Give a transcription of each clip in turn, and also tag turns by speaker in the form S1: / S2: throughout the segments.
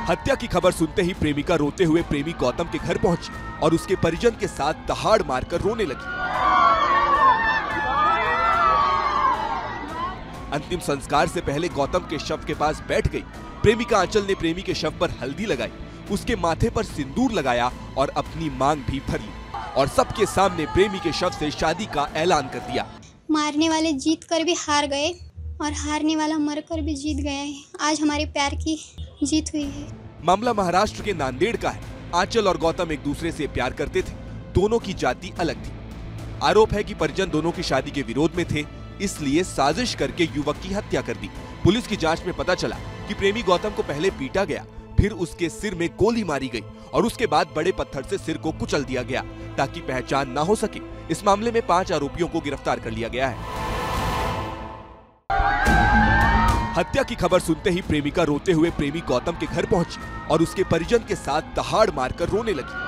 S1: हत्या की खबर सुनते ही प्रेमिका रोते हुए प्रेमी गौतम के घर पहुंची और उसके परिजन के साथ दहाड़ मारकर रोने लगी। अंतिम संस्कार से पहले गौतम के शव के पास बैठ गई। प्रेमिका आंचल ने प्रेमी के शव पर हल्दी लगाई, उसके माथे पर सिंदूर लगाया और अपनी मांग भी भरी और सबके सामने प्रेमी के शव से शादी का ऐलान कर दिया।
S2: मारने वाले जीत कर भी हार गए और हारने वाला मर कर भी जीत गया है। आज हमारे प्यार की जीत हुई है।
S1: मामला महाराष्ट्र के नांदेड़ का है। आंचल और गौतम एक दूसरे से प्यार करते थे। दोनों की जाति अलग थी। आरोप है कि परिजन दोनों की शादी के विरोध में थे, इसलिए साजिश करके युवक की हत्या कर दी। पुलिस की जांच में पता चला कि प्रेमी गौतम को पहले पीटा गया, फिर उसके सिर में गोली मारी गई और उसके बाद बड़े पत्थर से सिर को कुचल दिया गया ताकि पहचान न हो सके। इस मामले में 5 आरोपियों को गिरफ्तार कर लिया गया है। हत्या की खबर सुनते ही प्रेमिका रोते हुए प्रेमी गौतम के घर पहुंची और उसके परिजन के साथ दहाड़ मारकर रोने लगी।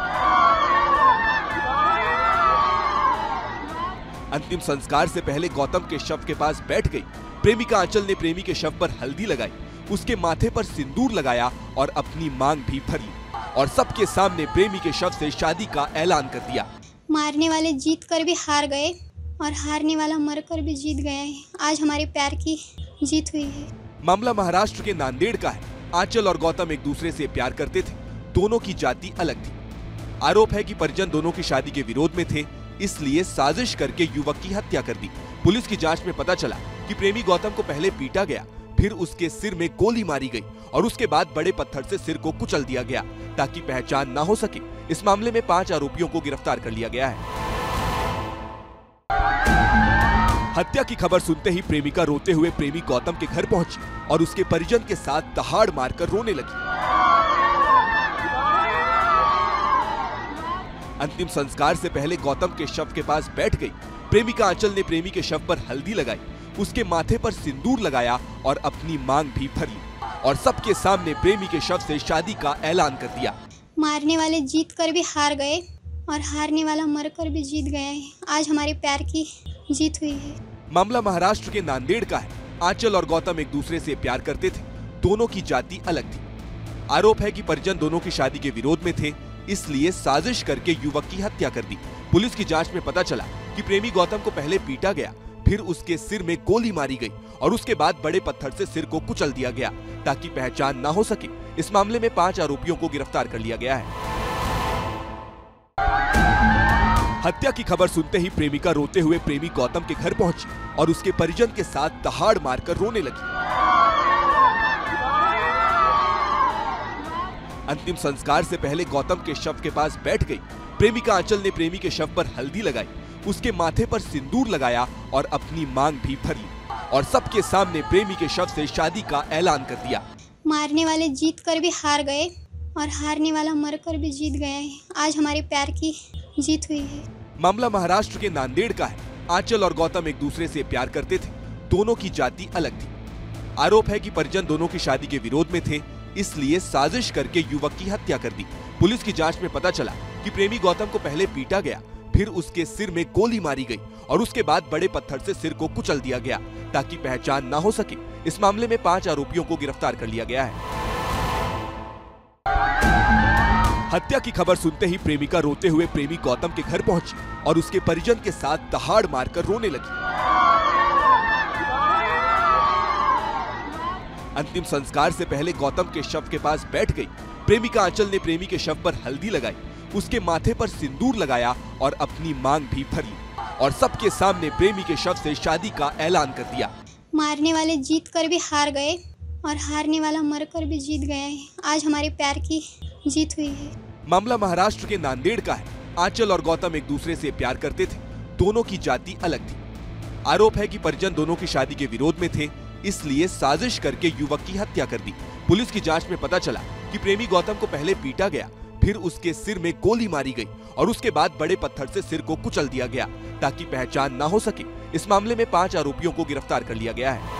S1: अंतिम संस्कार से पहले गौतम के शव के पास बैठ गई। प्रेमिका आंचल ने प्रेमी के शव पर हल्दी लगाई, उसके माथे पर सिंदूर लगाया और अपनी मांग भी भरी और सबके सामने प्रेमी के शव से शादी का ऐलान कर दिया।
S2: मारने वाले जीत कर भी हार गए और हारने वाला मर कर भी जीत गया है। आज हमारे प्यार की जीत हुई है।
S1: मामला महाराष्ट्र के नांदेड़ का है। आंचल और गौतम एक दूसरे से प्यार करते थे। दोनों की जाति अलग थी। आरोप है कि परिजन दोनों की शादी के विरोध में थे, इसलिए साजिश करके युवक की हत्या कर दी। पुलिस की जांच में पता चला कि प्रेमी गौतम को पहले पीटा गया, फिर उसके सिर में गोली मारी गई और उसके बाद बड़े पत्थर से सिर को कुचल दिया गया ताकि पहचान न हो सके। इस मामले में 5 आरोपियों को गिरफ्तार कर लिया गया है। हत्या की खबर सुनते ही प्रेमिका रोते हुए प्रेमी गौतम के घर पहुंची और उसके परिजन के साथ दहाड़ मारकर रोने लगी। अंतिम संस्कार से पहले गौतम के शव के पास बैठ गई। प्रेमिका आंचल ने प्रेमी के शव पर हल्दी लगाई, उसके माथे पर सिंदूर लगाया और अपनी मांग भी भरी और सबके सामने प्रेमी के शव से शादी का ऐलान कर दिया।
S2: मारने वाले जीत कर भी हार गए और हारने वाला मर कर भी जीत गया है। आज हमारे प्यार की जीत हुई है।
S1: मामला महाराष्ट्र के नांदेड़ का है। आंचल और गौतम एक दूसरे से प्यार करते थे। दोनों की जाति अलग थी। आरोप है कि परिजन दोनों की शादी के विरोध में थे, इसलिए साजिश करके युवक की हत्या कर दी। पुलिस की जांच में पता चला कि प्रेमी गौतम को पहले पीटा गया, फिर उसके सिर में गोली मारी गई और उसके बाद बड़े पत्थर से सिर को कुचल दिया गया ताकि पहचान न हो सके। इस मामले में 5 आरोपियों को गिरफ्तार कर लिया गया है। हत्या की खबर सुनते ही प्रेमिका रोते हुए प्रेमी गौतम के घर पहुंची और उसके परिजन के साथ दहाड़ मारकर रोने लगी। अंतिम संस्कार से पहले गौतम के शव के पास बैठ गई। प्रेमिका आंचल ने प्रेमी के शव पर हल्दी लगाई, उसके माथे पर सिंदूर लगाया और अपनी मांग भी भरी और सबके सामने प्रेमी के शव से शादी का ऐलान कर दिया।
S2: मारने वाले जीत कर भी हार गए और हारने वाला मर कर भी जीत गया है। आज हमारे प्यार की जीत हुई है।
S1: मामला महाराष्ट्र के नांदेड़ का है। आंचल और गौतम एक दूसरे से प्यार करते थे। दोनों की जाति अलग थी। आरोप है कि परिजन दोनों की शादी के विरोध में थे, इसलिए साजिश करके युवक की हत्या कर दी। पुलिस की जांच में पता चला कि प्रेमी गौतम को पहले पीटा गया, फिर उसके सिर में गोली मारी गई और उसके बाद बड़े पत्थर से सिर को कुचल दिया गया ताकि पहचान न हो सके। इस मामले में 5 आरोपियों को गिरफ्तार कर लिया गया है। हत्या की खबर सुनते ही प्रेमिका रोते हुए प्रेमी गौतम के घर पहुंची और उसके परिजन के साथ दहाड़ मारकर रोने लगी। अंतिम संस्कार से पहले गौतम के शव के पास बैठ गई। प्रेमिका आंचल ने प्रेमी के शव पर हल्दी लगाई, उसके माथे पर सिंदूर लगाया और अपनी मांग भी भरी और सबके सामने प्रेमी के शव से शादी का ऐलान कर दिया।
S2: मारने वाले जीत कर भी हार गए और हारने वाला मर कर भी जीत गया है। आज हमारे प्यार की जीत हुई है।
S1: मामला महाराष्ट्र के नांदेड़ का है। आंचल और गौतम एक दूसरे से प्यार करते थे। दोनों की जाति अलग थी। आरोप है कि परिजन दोनों की शादी के विरोध में थे, इसलिए साजिश करके युवक की हत्या कर दी। पुलिस की जांच में पता चला कि प्रेमी गौतम को पहले पीटा गया, फिर उसके सिर में गोली मारी गई और उसके बाद बड़े पत्थर से सिर को कुचल दिया गया ताकि पहचान न हो सके। इस मामले में 5 आरोपियों को गिरफ्तार कर लिया गया है।